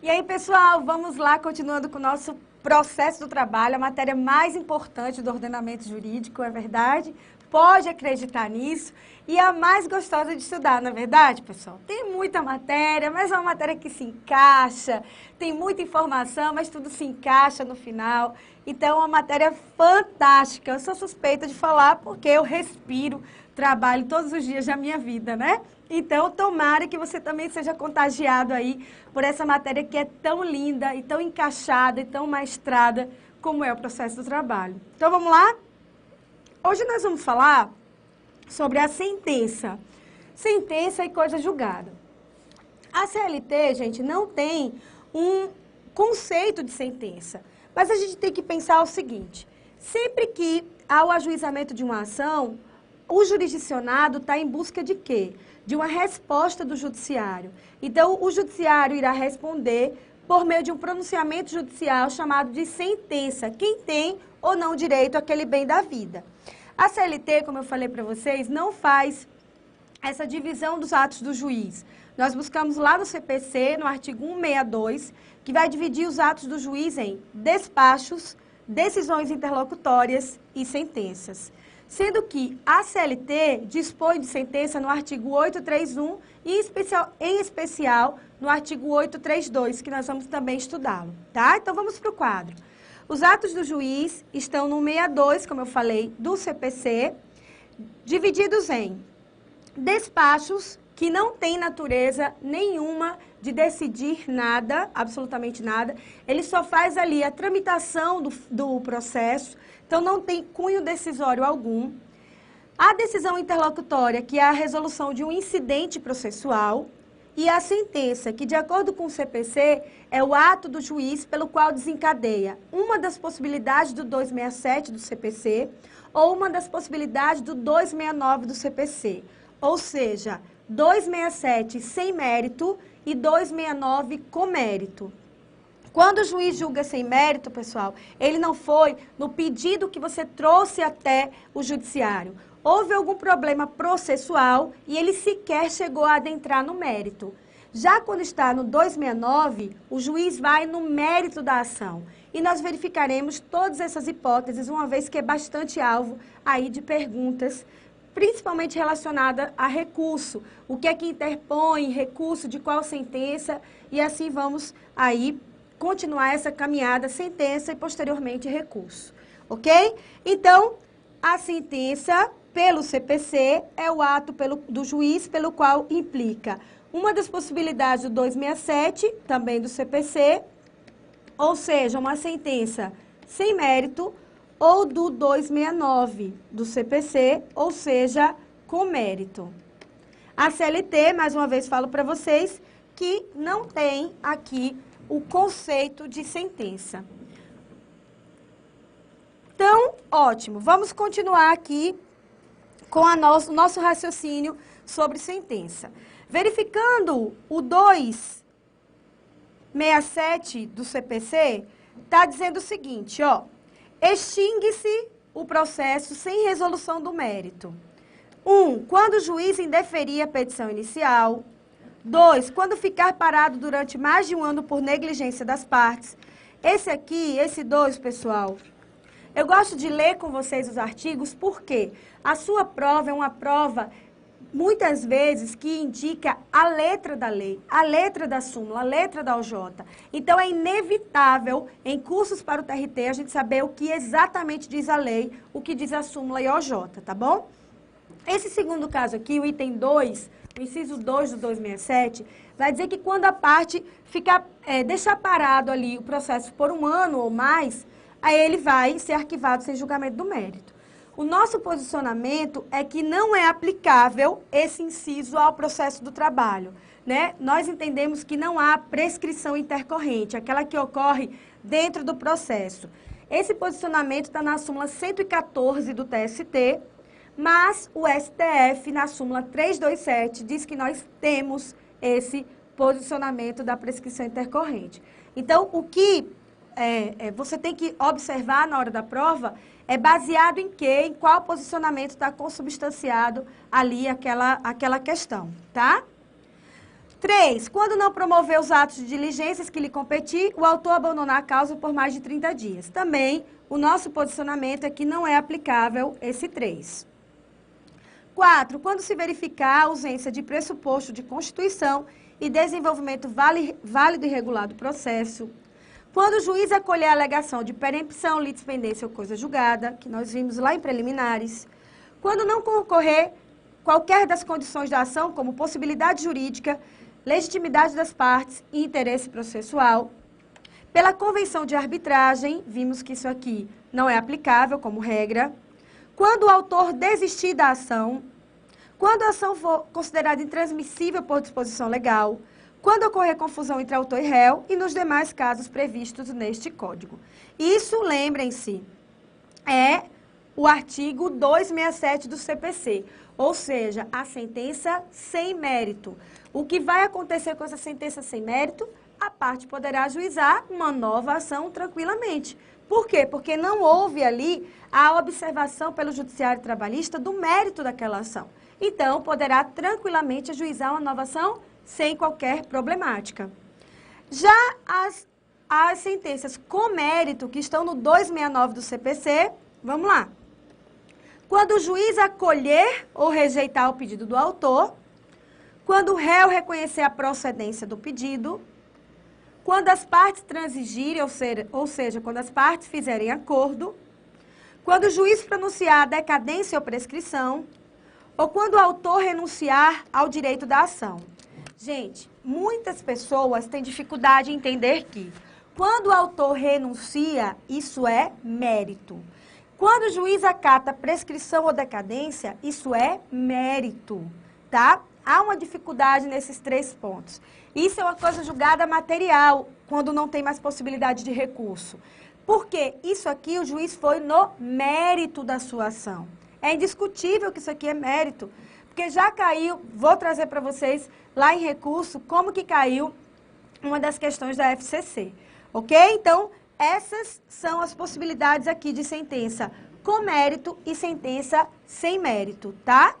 E aí, pessoal, vamos lá, continuando com o nosso processo do trabalho, a matéria mais importante do ordenamento jurídico, é verdade? Pode acreditar nisso. E a mais gostosa de estudar, não é verdade, pessoal? Tem muita matéria, mas é uma matéria que se encaixa, tem muita informação, mas tudo se encaixa no final. Então, é uma matéria fantástica. Eu sou suspeita de falar porque eu respiro, trabalho todos os dias da minha vida, né? Então, tomara que você também seja contagiado aí por essa matéria que é tão linda e tão encaixada e tão maestrada como é o processo do trabalho. Então, vamos lá? Hoje nós vamos falar sobre a sentença. Sentença e coisa julgada. A CLT, gente, não tem um conceito de sentença, mas a gente tem que pensar o seguinte: sempre que há o ajuizamento de uma ação, o jurisdicionado está em busca de quê? De uma resposta do judiciário. Então, o judiciário irá responder por meio de um pronunciamento judicial chamado de sentença, quem tem ou não direito àquele bem da vida. A CLT, como eu falei para vocês, não faz essa divisão dos atos do juiz. Nós buscamos lá no CPC, no artigo 162, que vai dividir os atos do juiz em despachos, decisões interlocutórias e sentenças. Sendo que a CLT dispõe de sentença no artigo 831 e em especial no artigo 832, que nós vamos também estudá-lo, tá? Então vamos para o quadro. Os atos do juiz estão no 62, como eu falei, do CPC, divididos em despachos, que não têm natureza nenhuma de decidir nada, absolutamente nada. Ele só faz ali a tramitação do processo, então não tem cunho decisório algum. A decisão interlocutória, que é a resolução de um incidente processual, e a sentença, que de acordo com o CPC, é o ato do juiz pelo qual desencadeia uma das possibilidades do 267 do CPC ou uma das possibilidades do 269 do CPC. Ou seja, 267 sem mérito e 269 com mérito. Quando o juiz julga sem mérito, pessoal, ele não foi no pedido que você trouxe até o judiciário. Houve algum problema processual e ele sequer chegou a adentrar no mérito. Já quando está no 269, o juiz vai no mérito da ação. E nós verificaremos todas essas hipóteses, uma vez que é bastante alvo aí de perguntas, principalmente relacionada a recurso. O que é que interpõe, recurso, de qual sentença, e assim vamos aí continuar essa caminhada, sentença e posteriormente recurso, ok? Então, a sentença pelo CPC é o ato do juiz pelo qual implica uma das possibilidades do 267, também do CPC, ou seja, uma sentença sem mérito, ou do 269 do CPC, ou seja, com mérito. A CLT, mais uma vez falo para vocês, que não tem aqui o conceito de sentença. Então, ótimo. Vamos continuar aqui com o nosso raciocínio sobre sentença. Verificando o 267 do CPC, está dizendo o seguinte, ó: extingue-se o processo sem resolução do mérito. 1. Quando o juiz indeferir a petição inicial. 2. Quando ficar parado durante mais de um ano por negligência das partes. Esse 2, pessoal, eu gosto de ler com vocês os artigos porque a sua prova é uma prova, muitas vezes, que indica a letra da lei, a letra da súmula, a letra da OJ. Então, é inevitável, em cursos para o TRT, a gente saber o que exatamente diz a lei, o que diz a súmula e a OJ, tá bom? Esse segundo caso aqui, o item 2, o inciso 2 do 267, vai dizer que quando a parte deixar parado ali o processo por um ano ou mais, aí ele vai ser arquivado sem julgamento do mérito. O nosso posicionamento é que não é aplicável esse inciso ao processo do trabalho, né? Nós entendemos que não há prescrição intercorrente, aquela que ocorre dentro do processo. Esse posicionamento está na súmula 114 do TST, mas o STF, na súmula 327, diz que nós temos esse posicionamento da prescrição intercorrente. Então, o que você tem que observar na hora da prova é baseado em quê? Em qual posicionamento está consubstanciado ali aquela questão, tá? 3. Quando não promover os atos de diligências que lhe competir, o autor abandonar a causa por mais de 30 dias. Também, o nosso posicionamento é que não é aplicável esse 3. 4. Quando se verificar a ausência de pressuposto de constituição e desenvolvimento válido e regular do processo. Quando o juiz acolher a alegação de perempção, litispendência ou coisa julgada, que nós vimos lá em preliminares. Quando não concorrer qualquer das condições da ação, como possibilidade jurídica, legitimidade das partes e interesse processual. Pela convenção de arbitragem, vimos que isso aqui não é aplicável como regra. Quando o autor desistir da ação, quando a ação for considerada intransmissível por disposição legal, quando ocorrer confusão entre autor e réu e nos demais casos previstos neste Código. Isso, lembrem-se, é o artigo 267 do CPC, ou seja, a sentença sem mérito. O que vai acontecer com essa sentença sem mérito? A parte poderá ajuizar uma nova ação tranquilamente. Por quê? Porque não houve ali a observação pelo Judiciário Trabalhista do mérito daquela ação. Então, poderá tranquilamente ajuizar uma nova ação sem qualquer problemática. Já as sentenças com mérito, que estão no 269 do CPC, vamos lá. Quando o juiz acolher ou rejeitar o pedido do autor, quando o réu reconhecer a procedência do pedido, quando as partes transigirem, ou seja, quando as partes fizerem acordo, quando o juiz pronunciar a decadência ou prescrição, ou quando o autor renunciar ao direito da ação. Gente, muitas pessoas têm dificuldade em entender que quando o autor renuncia, isso é mérito. Quando o juiz acata prescrição ou decadência, isso é mérito, tá? Há uma dificuldade nesses 3 pontos. Isso é uma coisa julgada material, quando não tem mais possibilidade de recurso. Porque isso aqui o juiz foi no mérito da sua ação. É indiscutível que isso aqui é mérito, porque já caiu, vou trazer para vocês lá em recurso, como que caiu uma das questões da FCC, ok? Então, essas são as possibilidades aqui de sentença com mérito e sentença sem mérito, tá?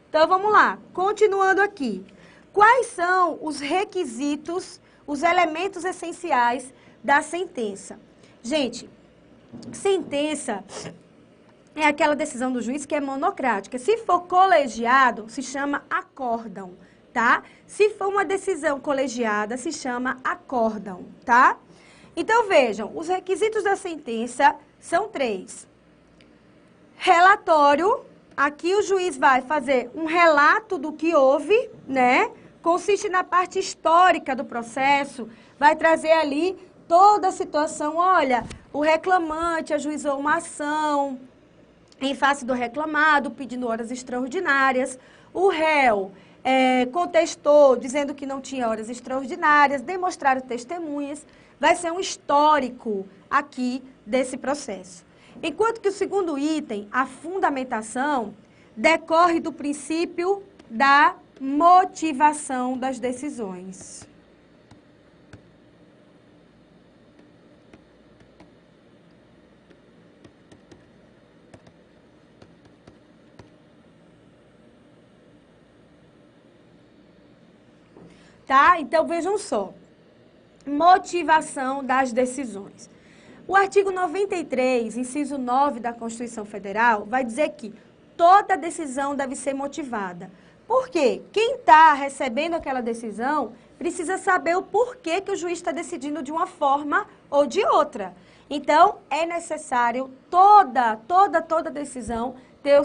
Então, vamos lá, continuando aqui. Quais são os requisitos, os elementos essenciais da sentença? Gente, sentença é aquela decisão do juiz que é monocrática. Se for colegiado, se chama acórdão, tá? Se for uma decisão colegiada, se chama acórdão, tá? Então, vejam, os requisitos da sentença são 3. Relatório, aqui o juiz vai fazer um relato do que houve, né? Consiste na parte histórica do processo, vai trazer ali toda a situação. Olha, o reclamante ajuizou uma ação em face do reclamado, pedindo horas extraordinárias. O réu contestou, dizendo que não tinha horas extraordinárias, demonstraram testemunhas. Vai ser um histórico aqui desse processo. Enquanto que o segundo item, a fundamentação, decorre do princípio da motivação das decisões. Tá? Então, vejam só. Motivação das decisões. O artigo 93, inciso 9 da Constituição Federal, vai dizer que toda decisão deve ser motivada. Por quê? Quem está recebendo aquela decisão precisa saber o porquê que o juiz está decidindo de uma forma ou de outra. Então, é necessário toda decisão ter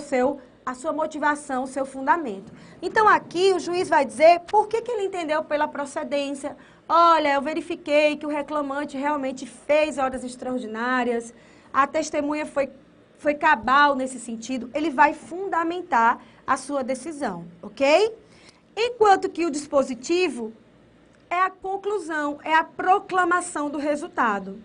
a sua motivação, o seu fundamento. Então, aqui o juiz vai dizer por que ele entendeu pela procedência. Olha, eu verifiquei que o reclamante realmente fez horas extraordinárias, a testemunha foi cabal nesse sentido, ele vai fundamentar a sua decisão, ok? Enquanto que o dispositivo é a conclusão, é a proclamação do resultado.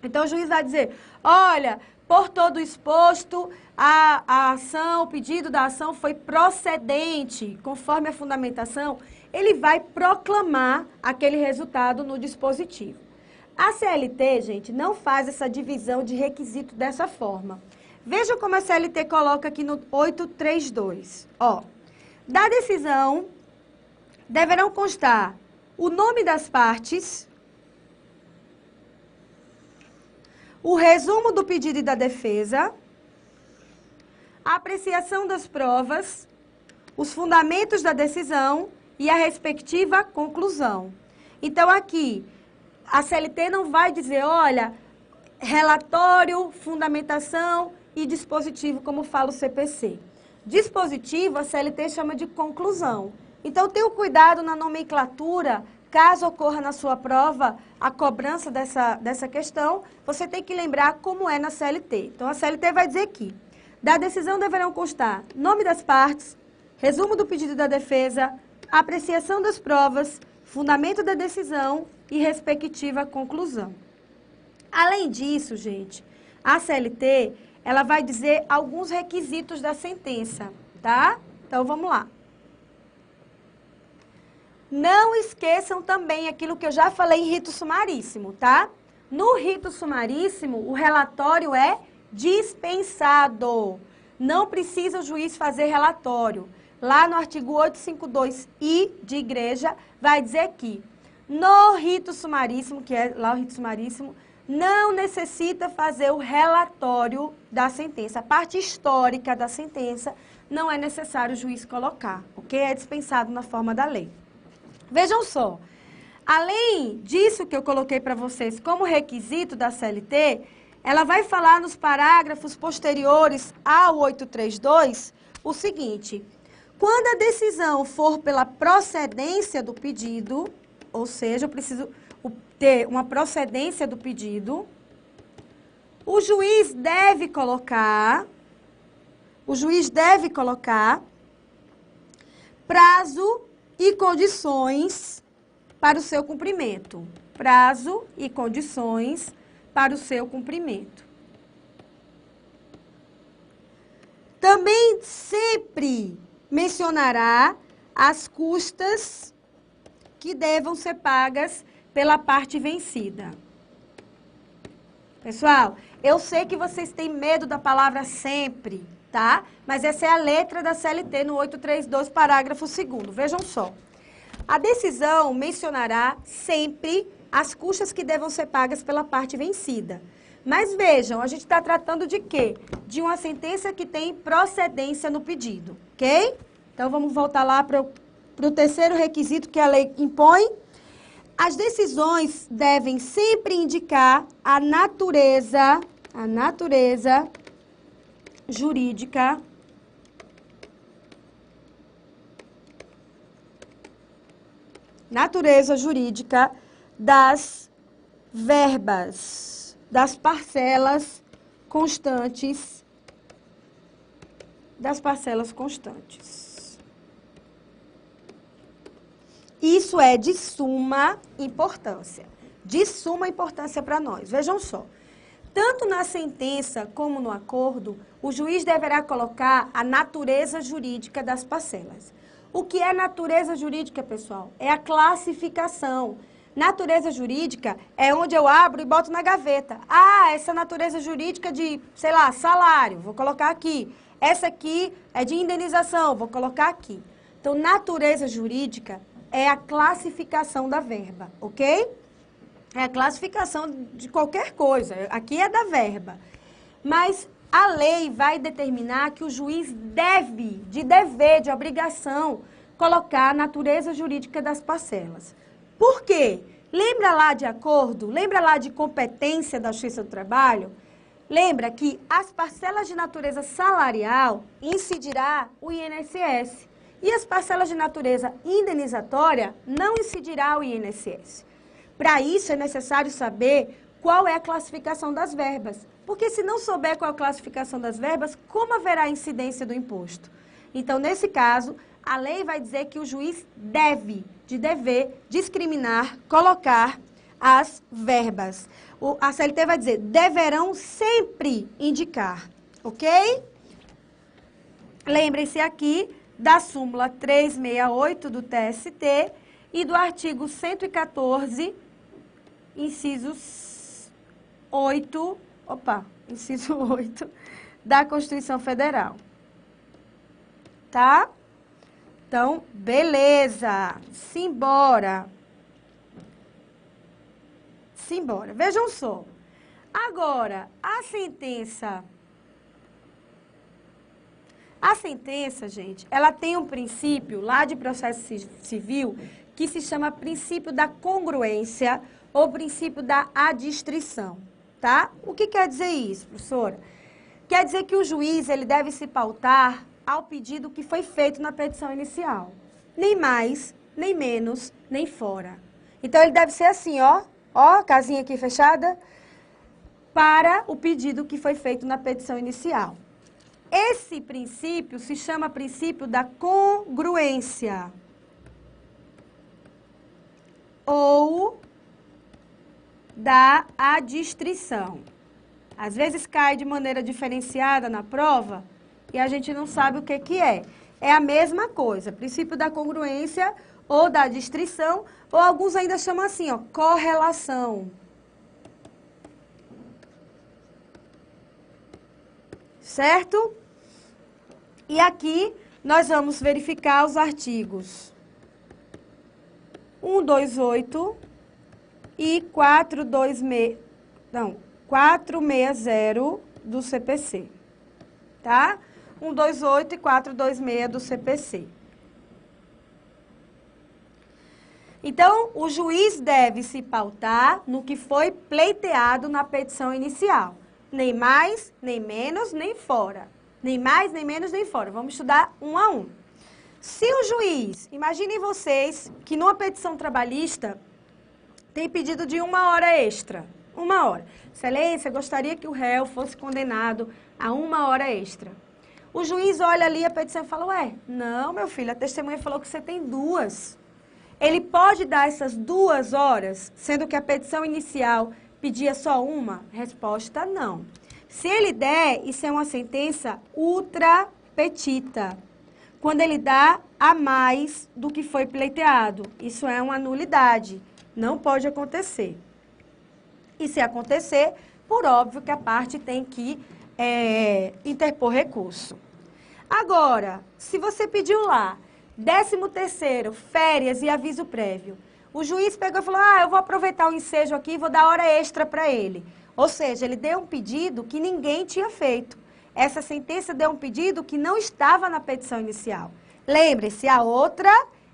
Então, o juiz vai dizer, olha, por todo exposto, a ação, o pedido da ação foi procedente, conforme a fundamentação, ele vai proclamar aquele resultado no dispositivo. A CLT, gente, não faz essa divisão de requisito dessa forma. Veja como a CLT coloca aqui no 832. Ó, da decisão deverão constar o nome das partes, o resumo do pedido e da defesa, a apreciação das provas, os fundamentos da decisão e a respectiva conclusão. Então, aqui, a CLT não vai dizer, olha, relatório, fundamentação e dispositivo, como fala o CPC. Dispositivo, a CLT chama de conclusão. Então, tenha cuidado na nomenclatura, caso ocorra na sua prova a cobrança dessa questão, você tem que lembrar como é na CLT. Então, a CLT vai dizer que da decisão deverão constar nome das partes, resumo do pedido da defesa, apreciação das provas, fundamento da decisão e respectiva conclusão. Além disso, gente, a CLT, ela vai dizer alguns requisitos da sentença, tá? Então, vamos lá. Não esqueçam também aquilo que eu já falei em rito sumaríssimo, tá? No rito sumaríssimo, o relatório é dispensado. Não precisa o juiz fazer relatório. Lá no artigo 852-I de igreja, vai dizer que no rito sumaríssimo, que é lá o rito sumaríssimo, não necessita fazer o relatório da sentença. A parte histórica da sentença não é necessário o juiz colocar, ok? É dispensado na forma da lei. Vejam só, além disso que eu coloquei para vocês como requisito da CLT, ela vai falar nos parágrafos posteriores ao 832 o seguinte: quando a decisão for pela procedência do pedido, ou seja, eu preciso ter uma procedência do pedido, o juiz deve colocar prazo e condições para o seu cumprimento. Prazo e condições para o seu cumprimento. Também sempre mencionará as custas que devam ser pagas pela parte vencida. Pessoal, eu sei que vocês têm medo da palavra sempre, tá? Mas essa é a letra da CLT no 832, parágrafo 2º. Vejam só. A decisão mencionará sempre as custas que devam ser pagas pela parte vencida. Mas vejam, a gente está tratando de quê? De uma sentença que tem procedência no pedido, ok? Então, vamos voltar lá para o terceiro requisito que a lei impõe. As decisões devem sempre indicar a natureza jurídica das verbas, das parcelas constantes, Isso é de suma importância para nós. Vejam só, tanto na sentença como no acordo, o juiz deverá colocar a natureza jurídica das parcelas. O que é natureza jurídica, pessoal? É a classificação. Natureza jurídica é onde eu abro e boto na gaveta. Ah, essa natureza jurídica de, sei lá, salário, vou colocar aqui. Essa aqui é de indenização, vou colocar aqui. Então, natureza jurídica é a classificação da verba, ok? É a classificação de qualquer coisa. Aqui é da verba. Mas a lei vai determinar que o juiz deve, de obrigação, colocar a natureza jurídica das parcelas. Por quê? Lembra lá de acordo? Lembra lá de competência da Justiça do Trabalho? Lembra que as parcelas de natureza salarial incidirá o INSS. E as parcelas de natureza indenizatória não incidirá o INSS. Para isso é necessário saber qual é a classificação das verbas. Porque se não souber qual é a classificação das verbas, como haverá incidência do imposto? Então, nesse caso, a lei vai dizer que o juiz deve, de dever, discriminar, colocar as verbas. A CLT vai dizer, deverão sempre indicar, ok? Lembrem-se aqui da súmula 368 do TST e do artigo 114, inciso 8 da Constituição Federal. Tá? Então, beleza. Simbora. Simbora. Vejam só. Agora, a sentença, gente, ela tem um princípio lá de processo civil que se chama princípio da congruência ou princípio da adstrição, tá? O que quer dizer isso, professora? Quer dizer que o juiz, ele deve se pautar ao pedido que foi feito na petição inicial. Nem mais, nem menos, nem fora. Então, ele deve ser assim, ó, casinha aqui fechada, para o pedido que foi feito na petição inicial. Esse princípio se chama princípio da congruência ou da adstrição. Às vezes cai de maneira diferenciada na prova e a gente não sabe o que é. É a mesma coisa, princípio da congruência ou da adstrição, ou alguns ainda chamam assim, ó, correlação. Certo? E aqui nós vamos verificar os artigos 128 e 460 do CPC, tá? 128 e 426 do CPC. Então, o juiz deve se pautar no que foi pleiteado na petição inicial. Nem mais, nem menos, nem fora. Nem mais, nem menos, nem fora. Vamos estudar um a um. Se o juiz, imaginem vocês que numa petição trabalhista tem pedido de 1 hora extra. 1 hora. Excelência, gostaria que o réu fosse condenado a 1 hora extra. O juiz olha ali a petição e fala, ué, não, meu filho, a testemunha falou que você tem 2. Ele pode dar essas 2 horas, sendo que a petição inicial pedia só 1? Resposta, não. Se ele der, isso é uma sentença ultra petita. Quando ele dá a mais do que foi pleiteado, isso é uma nulidade. Não pode acontecer. E se acontecer, por óbvio que a parte tem que interpor recurso. Agora, se você pediu lá, 13º, férias e aviso prévio, o juiz pegou e falou, eu vou aproveitar o ensejo aqui e vou dar hora extra para ele. Ou seja, ele deu um pedido que ninguém tinha feito. Essa sentença deu um pedido que não estava na petição inicial. Lembre-se, a outra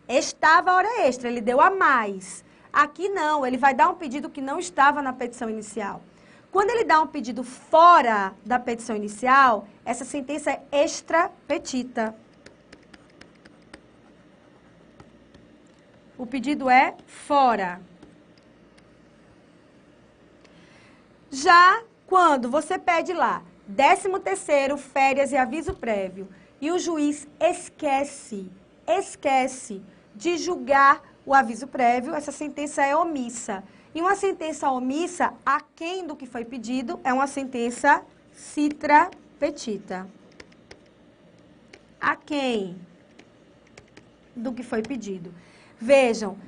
estava a hora extra, ele deu a mais. Aqui não, ele vai dar um pedido que não estava na petição inicial. Quando ele dá um pedido fora da petição inicial, essa sentença é extra petita. O pedido é fora. Já quando você pede lá 13º, férias e aviso prévio, e o juiz esquece de julgar o aviso prévio, essa sentença é omissa. E uma sentença omissa, aquém do que foi pedido, é uma sentença citra petita. Aquém do que foi pedido. Vejam,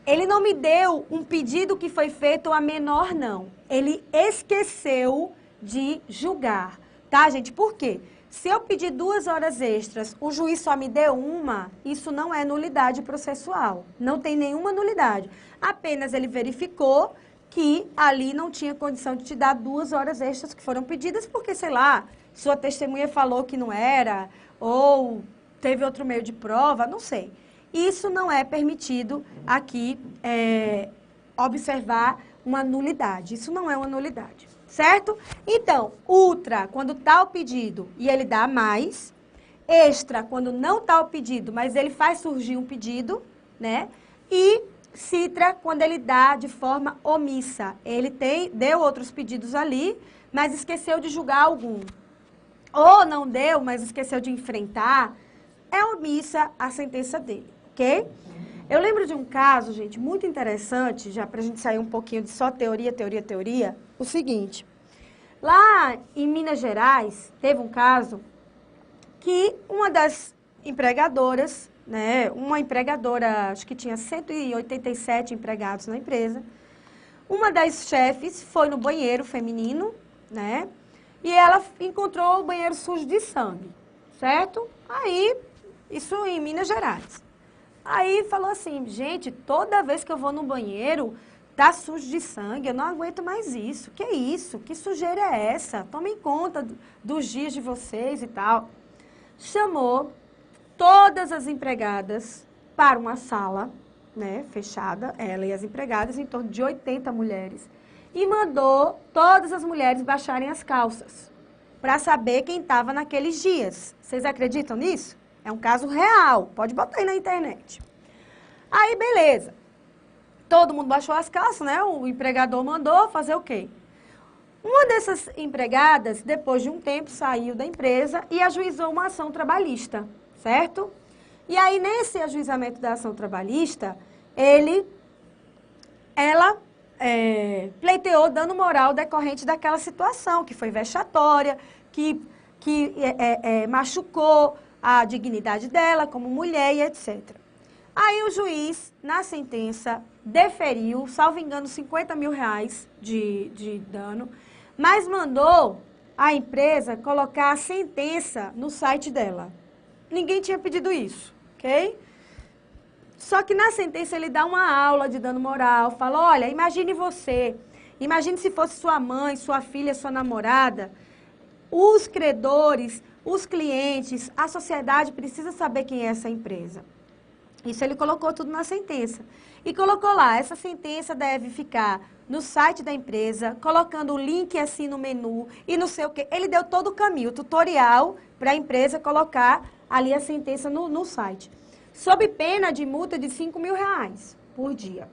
ele não me deu um pedido que foi feito a menor, não. Ele esqueceu de julgar, tá, gente? Por quê? Se eu pedir 2 horas extras, o juiz só me deu 1, isso não é nulidade processual. Não tem nenhuma nulidade. Apenas ele verificou que ali não tinha condição de te dar 2 horas extras que foram pedidas, porque, sei lá, sua testemunha falou que não era, ou teve outro meio de prova, não sei. Isso não é permitido aqui observar uma nulidade. Isso não é uma nulidade, certo? Então, ultra, quando está o pedido e ele dá mais. Extra, quando não está o pedido, mas ele faz surgir um pedido, né? E citra, quando ele dá de forma omissa. Ele deu outros pedidos ali, mas esqueceu de julgar algum. Ou não deu, mas esqueceu de enfrentar. É omissa a sentença dele. Ok? Eu lembro de um caso, gente, muito interessante, já para a gente sair um pouquinho de só teoria, o seguinte. Lá em Minas Gerais, teve um caso que uma das empregadoras, né, uma empregadora, acho que tinha 187 empregados na empresa, uma das chefes foi no banheiro feminino, né, e ela encontrou o banheiro sujo de sangue, certo? Aí, isso em Minas Gerais. Aí falou assim, gente, toda vez que eu vou no banheiro, tá sujo de sangue, eu não aguento mais isso. Que é isso? Que sujeira é essa? Tomem conta dos dias de vocês e tal. Chamou todas as empregadas para uma sala, né, fechada, ela e as empregadas, em torno de 80 mulheres, e mandou todas as mulheres baixarem as calças, para saber quem estava naqueles dias. Vocês acreditam nisso? É um caso real, pode botar aí na internet. Aí, beleza. Todo mundo baixou as calças, né? O empregador mandou fazer o quê? Uma dessas empregadas, depois de um tempo, saiu da empresa e ajuizou uma ação trabalhista, certo? E aí, nesse ajuizamento da ação trabalhista, ela pleiteou dano moral decorrente daquela situação, que foi vexatória, que machucou a dignidade dela como mulher e etc. Aí o juiz, na sentença, deferiu, salvo engano, 50 mil reais de dano, mas mandou a empresa colocar a sentença no site dela. Ninguém tinha pedido isso, ok? Só que na sentença ele dá uma aula de dano moral, fala, olha, imagine se fosse sua mãe, sua filha, sua namorada, os credores, os clientes, a sociedade precisa saber quem é essa empresa. Isso ele colocou tudo na sentença. E colocou lá, essa sentença deve ficar no site da empresa, colocando o link assim no menu e não sei o quê. Ele deu todo o caminho, o tutorial para a empresa colocar ali a sentença no site. Sob pena de multa de 5 mil reais por dia.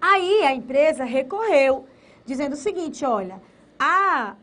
Aí a empresa recorreu, dizendo o seguinte, olha, a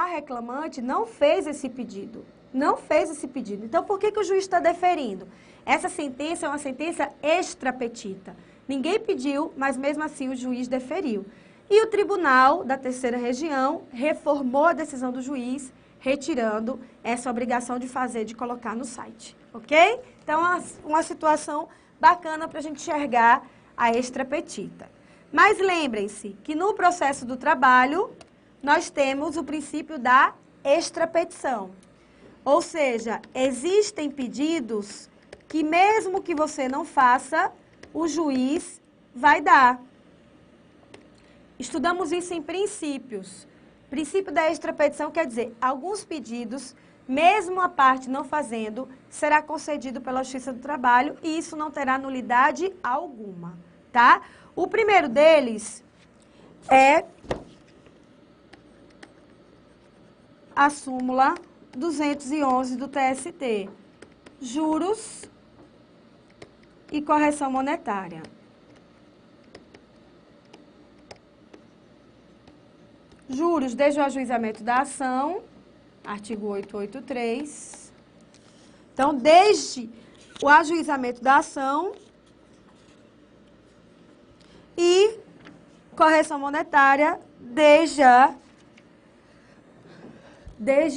reclamante não fez esse pedido. Não fez esse pedido. Então, por que o juiz está deferindo? Essa sentença é uma sentença extra petita. Ninguém pediu, mas mesmo assim o juiz deferiu. E o Tribunal da Terceira Região reformou a decisão do juiz, retirando essa obrigação de colocar no site, ok? Então, uma situação bacana para a gente enxergar a extra petita. Mas lembrem-se que no processo do trabalho, nós temos o princípio da extrapetição. Ou seja, existem pedidos que mesmo que você não faça, o juiz vai dar. Estudamos isso em princípios. Princípio da extrapetição quer dizer, alguns pedidos, mesmo a parte não fazendo, será concedido pela Justiça do Trabalho e isso não terá nulidade alguma, tá? O primeiro deles é a súmula 211 do TST, juros e correção monetária. Juros desde o ajuizamento da ação, artigo 883. Então, desde o ajuizamento da ação e correção monetária desde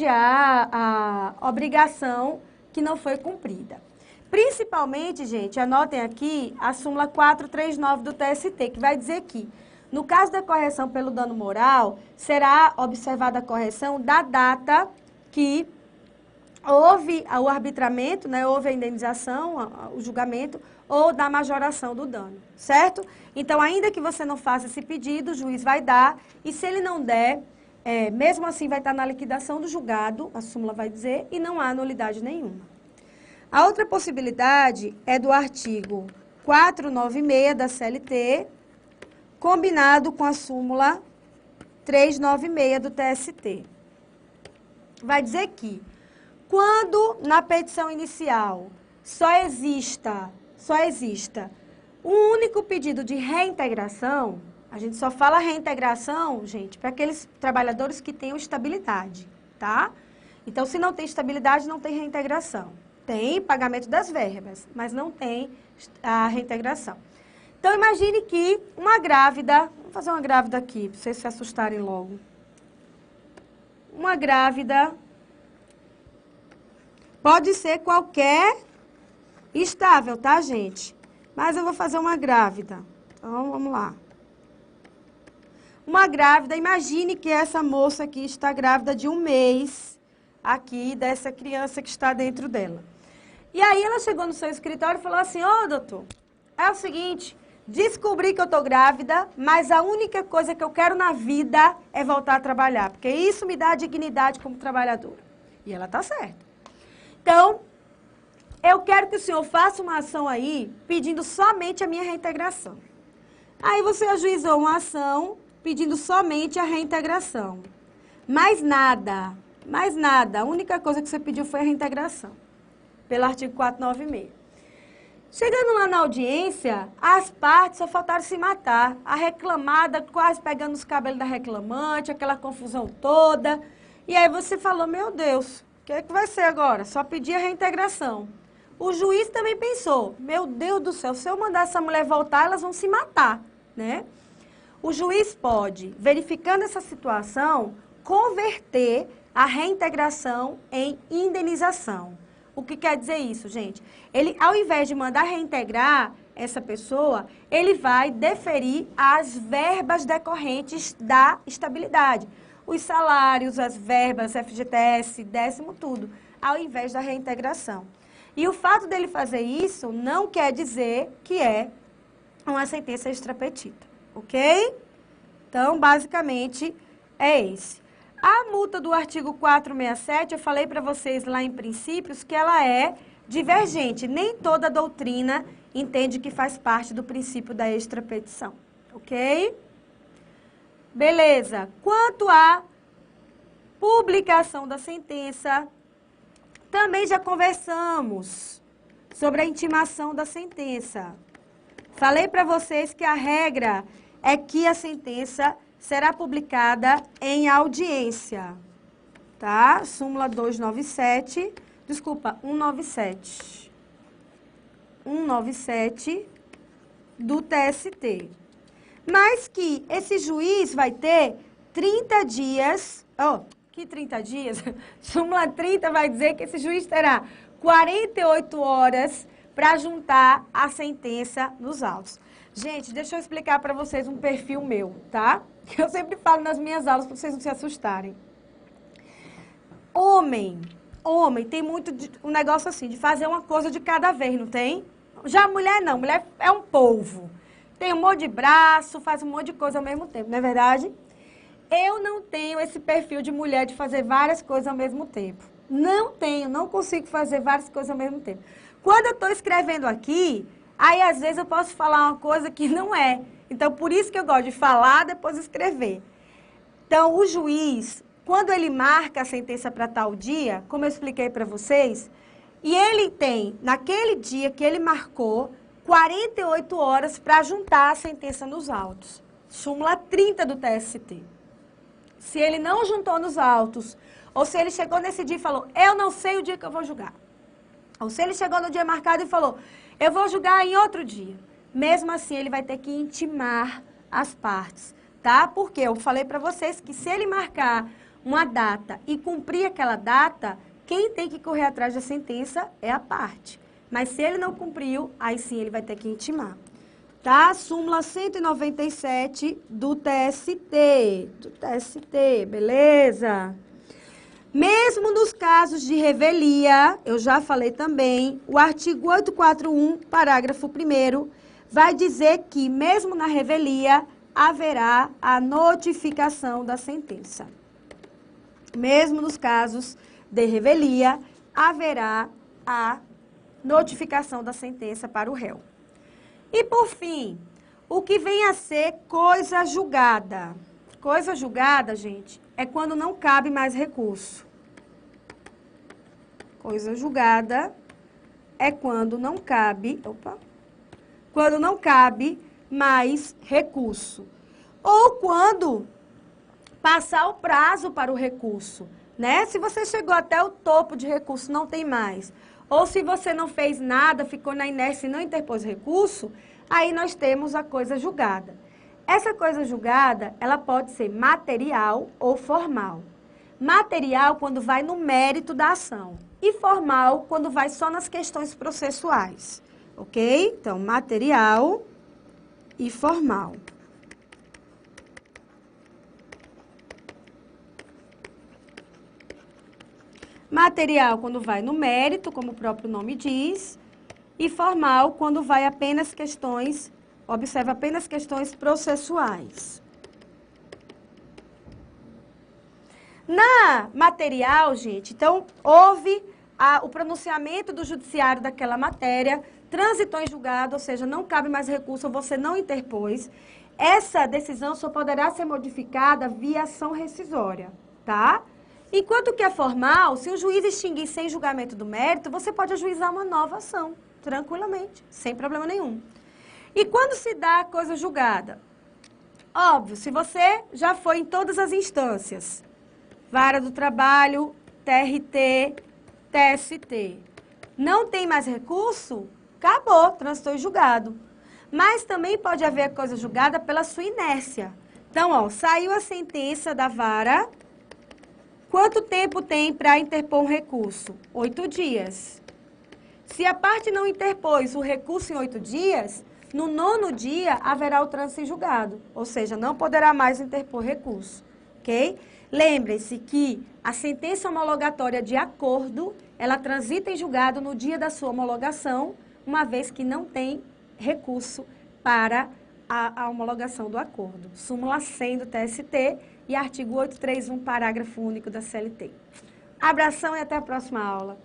a obrigação que não foi cumprida. Principalmente, gente, anotem aqui a súmula 439 do TST, que vai dizer que, no caso da correção pelo dano moral, será observada a correção da data que houve o arbitramento, né, houve a indenização, o julgamento, ou da majoração do dano, certo? Então, ainda que você não faça esse pedido, o juiz vai dar, e se ele não der, mesmo assim vai estar na liquidação do julgado, a súmula vai dizer, e não há nulidade nenhuma. A outra possibilidade é do artigo 496 da CLT, combinado com a súmula 396 do TST. Vai dizer que, quando na petição inicial só exista um único pedido de reintegração, a gente só fala reintegração, gente, para aqueles trabalhadores que tenham estabilidade, tá? Então, se não tem estabilidade, não tem reintegração. Tem pagamento das verbas, mas não tem a reintegração. Então, imagine que uma grávida, vou fazer uma grávida aqui, para vocês se assustarem logo. Uma grávida pode ser qualquer estável, tá, gente? Mas eu vou fazer uma grávida. Então, vamos lá. Uma grávida, imagine que essa moça aqui está grávida de 1 mês, aqui, dessa criança que está dentro dela. E aí ela chegou no seu escritório e falou assim, ô doutor, é o seguinte, descobri que eu tô grávida, mas a única coisa que eu quero na vida é voltar a trabalhar, porque isso me dá dignidade como trabalhadora. E ela tá certa. Então, eu quero que o senhor faça uma ação aí, pedindo somente a minha reintegração. Aí você ajuizou uma ação, pedindo somente a reintegração. Mais nada, mais nada. A única coisa que você pediu foi a reintegração, pelo artigo 496. Chegando lá na audiência, as partes só faltaram se matar. A reclamada quase pegando os cabelos da reclamante, aquela confusão toda. E aí você falou, meu Deus, o que é que vai ser agora? Só pedir a reintegração. O juiz também pensou, meu Deus do céu, se eu mandar essa mulher voltar, elas vão se matar, né? O juiz pode, verificando essa situação, converter a reintegração em indenização. O que quer dizer isso, gente? Ele, ao invés de mandar reintegrar essa pessoa, ele vai deferir as verbas decorrentes da estabilidade. Os salários, as verbas, FGTS, décimo, tudo, ao invés da reintegração. E o fato dele fazer isso não quer dizer que é uma sentença extrapetita, ok? Então, basicamente, é esse. A multa do artigo 467, eu falei para vocês lá em princípios que ela é divergente. Nem toda doutrina entende que faz parte do princípio da extrapetição, ok? Beleza. Quanto à publicação da sentença, também já conversamos sobre a intimação da sentença. Falei para vocês que a regra é que a sentença será publicada em audiência, tá? Súmula 297, desculpa, 197. 197 do TST. Mas que esse juiz vai ter 30 dias, que 30 dias? Súmula 30 vai dizer que esse juiz terá 48 horas para juntar a sentença nos autos. Gente, deixa eu explicar para vocês um perfil meu, tá? Que eu sempre falo nas minhas aulas para vocês não se assustarem. Homem tem muito um negócio assim, de fazer uma coisa de cada vez, não tem? Já a mulher não, mulher é um polvo. Tem um monte de braço, faz um monte de coisa ao mesmo tempo, não é verdade? Eu não tenho esse perfil de mulher de fazer várias coisas ao mesmo tempo. Não consigo fazer várias coisas ao mesmo tempo. Quando eu estou escrevendo aqui, aí às vezes eu posso falar uma coisa que não é. Então, por isso que eu gosto de falar, depois escrever. Então, o juiz, quando ele marca a sentença para tal dia, como eu expliquei para vocês, e ele tem, naquele dia que ele marcou, 48 horas para juntar a sentença nos autos. Súmula 30 do TST. Se ele não juntou nos autos, ou se ele chegou nesse dia e falou, eu não sei o dia que eu vou julgar. Ou se ele chegou no dia marcado e falou, eu vou julgar em outro dia. Mesmo assim, ele vai ter que intimar as partes, tá? Porque eu falei para vocês que se ele marcar uma data e cumprir aquela data, quem tem que correr atrás da sentença é a parte. Mas se ele não cumpriu, aí sim ele vai ter que intimar. Tá? Súmula 197 do TST. Beleza? Mesmo nos casos de revelia, eu já falei também, o artigo 841, parágrafo 1º, vai dizer que, mesmo na revelia, haverá a notificação da sentença. Mesmo nos casos de revelia, haverá a notificação da sentença para o réu. E, por fim, o que vem a ser coisa julgada. Coisa julgada, gente, é quando não cabe mais recurso. Coisa julgada é quando não cabe, quando não cabe mais recurso. Ou quando passar o prazo para o recurso, né? Se você chegou até o topo de recurso, não tem mais. Ou se você não fez nada, ficou na inércia e não interpôs recurso, aí nós temos a coisa julgada. Essa coisa julgada, ela pode ser material ou formal. Material quando vai no mérito da ação e formal quando vai só nas questões processuais, ok? Então, material e formal. Material quando vai no mérito, como o próprio nome diz, e formal quando vai apenas questões, observa apenas questões processuais. Na material, gente, então, houve o pronunciamento do judiciário daquela matéria, transitou em julgado, ou seja, não cabe mais recurso, você não interpôs. Essa decisão só poderá ser modificada via ação rescisória, tá? Enquanto que é formal, se o juiz extinguir sem julgamento do mérito, você pode ajuizar uma nova ação, tranquilamente, sem problema nenhum. E quando se dá a coisa julgada? Óbvio, se você já foi em todas as instâncias, Vara do Trabalho, TRT, TST, não tem mais recurso? Acabou, transitou em julgado. Mas também pode haver coisa julgada pela sua inércia. Então, ó, saiu a sentença da vara. Quanto tempo tem para interpor um recurso? 8 dias. Se a parte não interpôs o recurso em 8 dias, no 9º dia haverá o trânsito em julgado. Ou seja, não poderá mais interpor recurso. Ok? Lembrem-se que a sentença homologatória de acordo, ela transita em julgado no dia da sua homologação, uma vez que não tem recurso para a homologação do acordo. Súmula 100 do TST e artigo 831, parágrafo único da CLT. Abração e até a próxima aula.